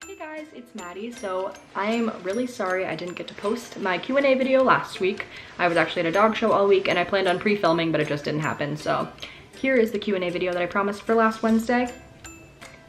Hey guys, it's Maddie. So I'm really sorry I didn't get to post my Q&A video last week. I was actually at a dog show all week and I planned on pre-filming, but it just didn't happen. So here is the Q&A video that I promised for last Wednesday.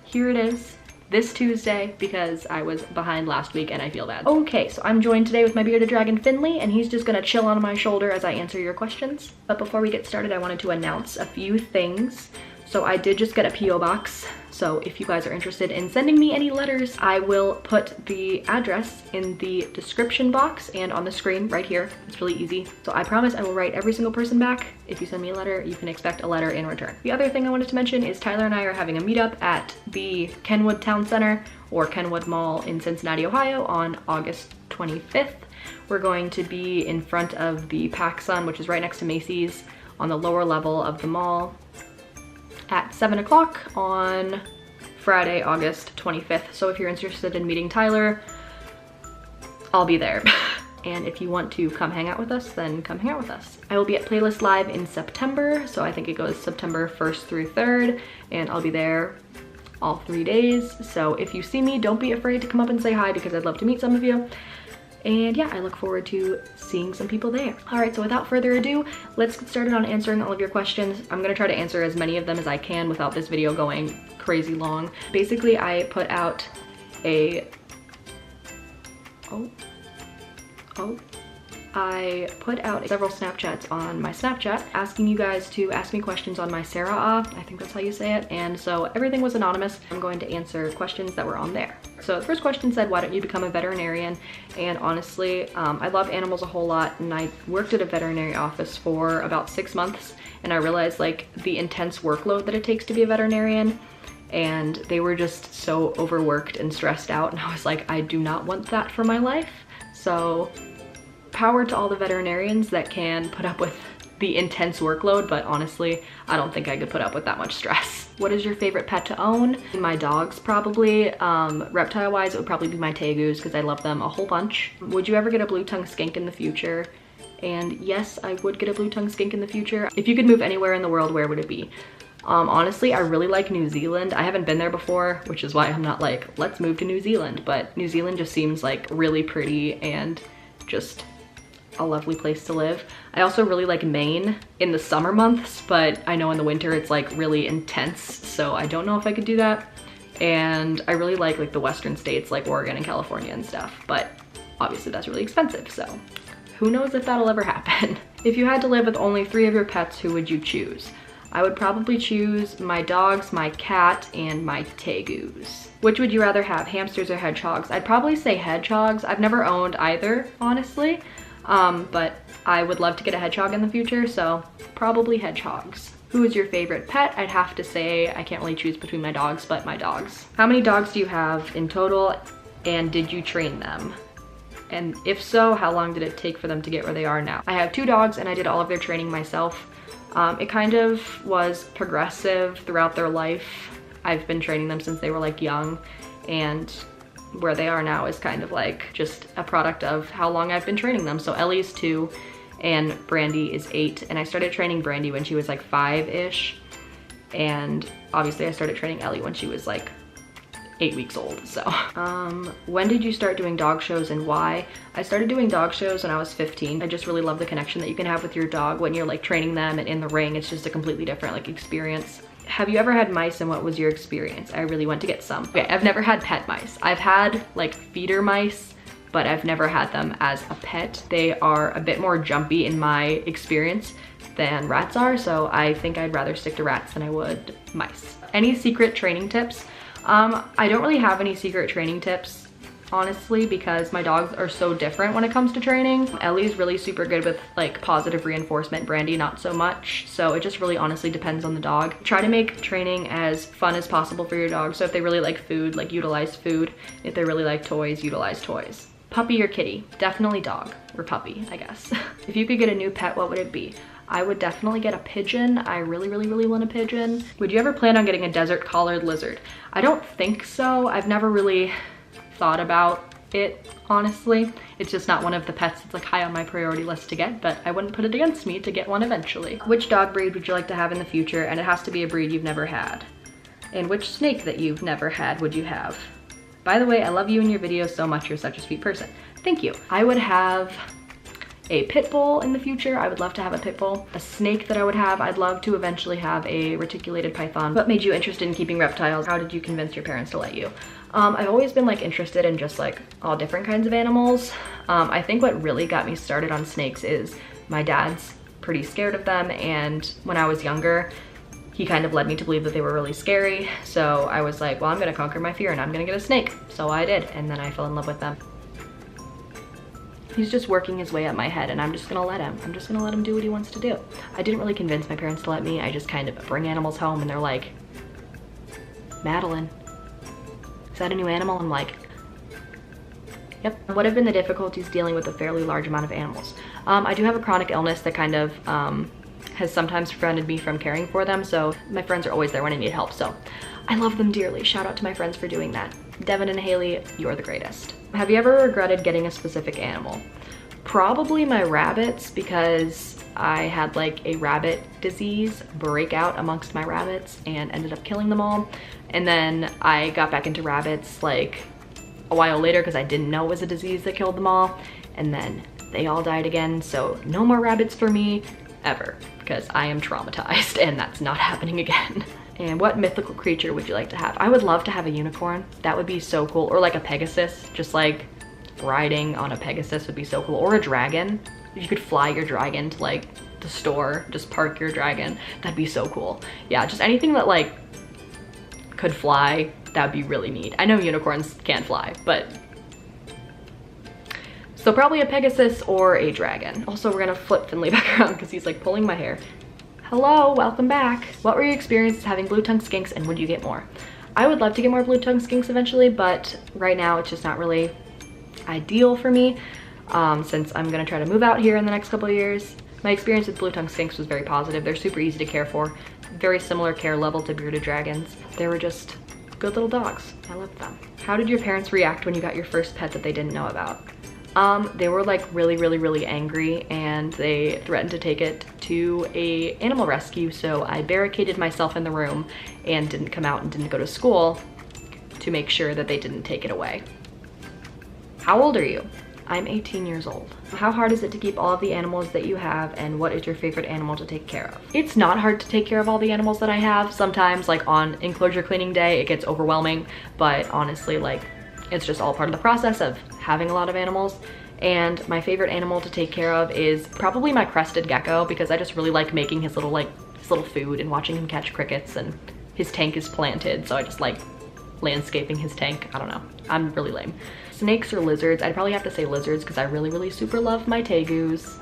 Here it is, this Tuesday, because I was behind last week and I feel bad. Okay, so I'm joined today with my bearded dragon Finley, and he's just gonna chill on my shoulder as I answer your questions. But before we get started, I wanted to announce a few things. So I did just get a P.O. box. So if you guys are interested in sending me any letters, I will put the address in the description box and on the screen right here. It's really easy. So I promise I will write every single person back. If you send me a letter, you can expect a letter in return. The other thing I wanted to mention is Tyler and I are having a meetup at the Kenwood Town Center or Kenwood Mall in Cincinnati, Ohio on August 25th. We're going to be in front of the PacSun, which is right next to Macy's, on the lower level of the mall at 7 o'clock on Friday, August 25th. So if you're interested in meeting Tyler, I'll be there. And if you want to come hang out with us, then come hang out with us. I will be at Playlist Live in September. So I think it goes September 1st through 3rd, and I'll be there all 3 days. So if you see me, don't be afraid to come up and say hi, because I'd love to meet some of you. And yeah, I look forward to seeing some people there. All right, so without further ado, let's get started on answering all of your questions. I'm gonna try to answer as many of them as I can without this video going crazy long. Basically, I put out several Snapchats on my Snapchat asking you guys to ask me questions on my Sarah, I think that's how you say it. And so everything was anonymous. I'm going to answer questions that were on there. So the first question said, why don't you become a veterinarian? And honestly, I love animals a whole lot, and I worked at a veterinary office for about 6 months, and I realized like the intense workload that it takes to be a veterinarian, and they were just so overworked and stressed out, and I was like, I do not want that for my life. So power to all the veterinarians that can put up with the intense workload, but honestly, I don't think I could put up with that much stress. What is your favorite pet to own? My dogs, probably. Reptile wise, it would probably be my tegus, because I love them a whole bunch. Would you ever get a blue-tongued skink in the future? And yes, I would get a blue-tongued skink in the future. If you could move anywhere in the world, where would it be? Honestly, I really like New Zealand. I haven't been there before, which is why I'm not like, let's move to New Zealand, but New Zealand just seems like really pretty and just a lovely place to live. I also really like Maine in the summer months, but I know in the winter it's like really intense, so I don't know if I could do that. And I really like the western states like Oregon and California and stuff, but obviously that's really expensive, so who knows if that'll ever happen. If you had to live with only 3 of your pets, who would you choose? I would probably choose my dogs, my cat, and my tegus. Which would you rather have, hamsters or hedgehogs? I'd probably say hedgehogs. I've never owned either, honestly. But I would love to get a hedgehog in the future, so probably hedgehogs. Who is your favorite pet? I'd have to say I can't really choose between my dogs, but my dogs. How many dogs do you have in total, and did you train them? And if so, how long did it take for them to get where they are now? I have 2 dogs and I did all of their training myself. It kind of was progressive throughout their life. I've been training them since they were like young, and where they are now is kind of like just a product of how long I've been training them. So Ellie's 2 and Brandy is 8, and I started training Brandy when she was like 5-ish, and obviously I started training Ellie when she was like 8 weeks old. So when did you start doing dog shows and why? I started doing dog shows when I was 15. I just really love the connection that you can have with your dog when you're like training them and in the ring. It's just a completely different like experience. Have you ever had mice, and what was your experience? I really want to get some. Okay, I've never had pet mice. I've had like feeder mice, but I've never had them as a pet. They are a bit more jumpy in my experience than rats are, so I think I'd rather stick to rats than I would mice. Any secret training tips? I don't really have any secret training tips, honestly, because my dogs are so different when it comes to training. Ellie's really super good with like positive reinforcement, Brandy not so much, so it just really honestly depends on the dog. Try to make training as fun as possible for your dog. So if they really like food, like utilize food. If they really like toys, utilize toys. Puppy or kitty? Definitely dog, or puppy, I guess. If you could get a new pet, what would it be? I would definitely get a pigeon. I really want a pigeon. Would you ever plan on getting a desert collared lizard? I don't think so. I've never really thought about it, honestly. It's just not one of the pets that's like high on my priority list to get, but I wouldn't put it against me to get one eventually. Which dog breed would you like to have in the future? And it has to be a breed you've never had. And which snake that you've never had would you have? By the way, I love you and your videos so much. You're such a sweet person. Thank you. I would have a pit bull in the future. I would love to have a pit bull. A snake that I would have, I'd love to eventually have a reticulated python. What made you interested in keeping reptiles? How did you convince your parents to let you? I've always been like interested in just like all different kinds of animals. I think what really got me started on snakes is my dad's pretty scared of them, and when I was younger, he kind of led me to believe that they were really scary. So I was like, well, I'm gonna conquer my fear and I'm gonna get a snake. So I did, and then I fell in love with them. He's just working his way up my head and I'm just gonna let him. I'm just gonna let him do what he wants to do. I didn't really convince my parents to let me. I just kind of bring animals home and they're like, Madeline, is that a new animal? I'm like, yep. What have been the difficulties dealing with a fairly large amount of animals? I do have a chronic illness that kind of has sometimes prevented me from caring for them. So my friends are always there when I need help. So I love them dearly. Shout out to my friends for doing that. Devin and Haley, you're the greatest. Have you ever regretted getting a specific animal? Probably my rabbits, because I had like a rabbit disease break out amongst my rabbits and ended up killing them all. And then I got back into rabbits like a while later because I didn't know it was a disease that killed them all. And then they all died again. So no more rabbits for me ever, because I am traumatized and that's not happening again. And what mythical creature would you like to have? I would love to have a unicorn. That would be so cool. Or like a Pegasus, just like riding on a Pegasus would be so cool. Or a dragon. If you could fly your dragon to like the store, just park your dragon, that'd be so cool. Yeah, just anything that like could fly, that'd be really neat. I know unicorns can't fly, but so probably a Pegasus or a dragon. Also, we're gonna flip Finley back around because he's like pulling my hair. Hello, welcome back. What were your experiences having blue-tongued skinks and would you get more? I would love to get more blue-tongued skinks eventually, but right now it's just not really ideal for me since I'm gonna try to move out here in the next couple of years. My experience with blue-tongued skinks was very positive. They're super easy to care for. Very similar care level to bearded dragons. They were just good little dogs. I loved them. How did your parents react when you got your first pet that they didn't know about? They were like really angry and they threatened to take it to a animal rescue. So I barricaded myself in the room and didn't come out and didn't go to school to make sure that they didn't take it away. How old are you? I'm 18 years old. How hard is it to keep all of the animals that you have and what is your favorite animal to take care of? It's not hard to take care of all the animals that I have. Sometimes like on enclosure cleaning day, it gets overwhelming, but honestly, like it's just all part of the process of having a lot of animals. And my favorite animal to take care of is probably my crested gecko because I just really like making his little food and watching him catch crickets, and his tank is planted, so I just like landscaping his tank. I don't know, I'm really lame. Snakes or lizards? I'd probably have to say lizards because I really super love my tegus.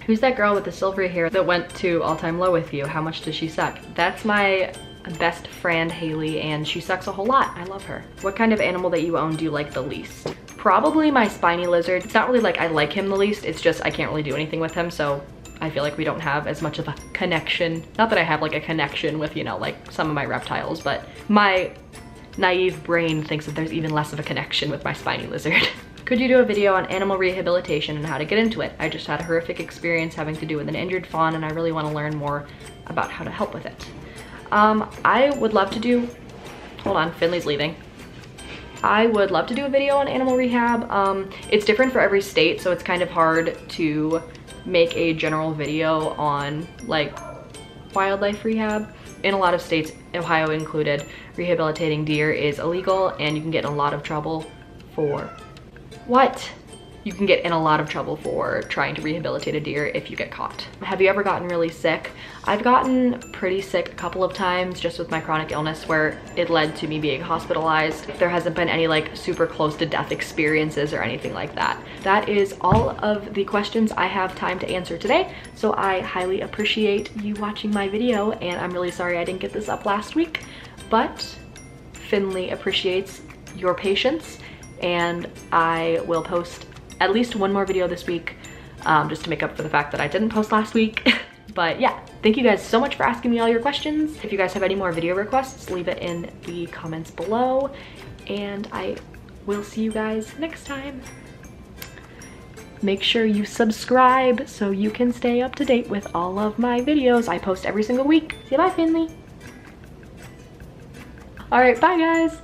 Who's that girl with the silvery hair that went to All Time Low with you? How much does she suck? That's my best friend Haley, and she sucks a whole lot. I love her. What kind of animal that you own do you like the least? Probably my spiny lizard. It's not really like I like him the least, it's just I can't really do anything with him, so I feel like we don't have as much of a connection. Not that I have like a connection with, you know, like some of my reptiles, but my naive brain thinks that there's even less of a connection with my spiny lizard. Could you do a video on animal rehabilitation and how to get into it? I just had a horrific experience having to do with an injured fawn and I really want to learn more about how to help with it. I would love to do, hold on, Finley's leaving. I would love to do a video on animal rehab. It's different for every state, so it's kind of hard to make a general video on like wildlife rehab. In a lot of states, Ohio included, rehabilitating deer is illegal and you can get in a lot of trouble for what? You can get in a lot of trouble for trying to rehabilitate a deer if you get caught. Have you ever gotten really sick? I've gotten pretty sick a couple of times just with my chronic illness where it led to me being hospitalized. There hasn't been any like super close to death experiences or anything like that. That is all of the questions I have time to answer today. So I highly appreciate you watching my video and I'm really sorry I didn't get this up last week, but Finley appreciates your patience and I will post at least one more video this week just to make up for the fact that I didn't post last week. But yeah, thank you guys so much for asking me all your questions. If you guys have any more video requests, leave it in the comments below and I will see you guys next time. Make sure you subscribe so you can stay up to date with all of my videos. I post every single week. See you, bye Finley. All right, bye guys.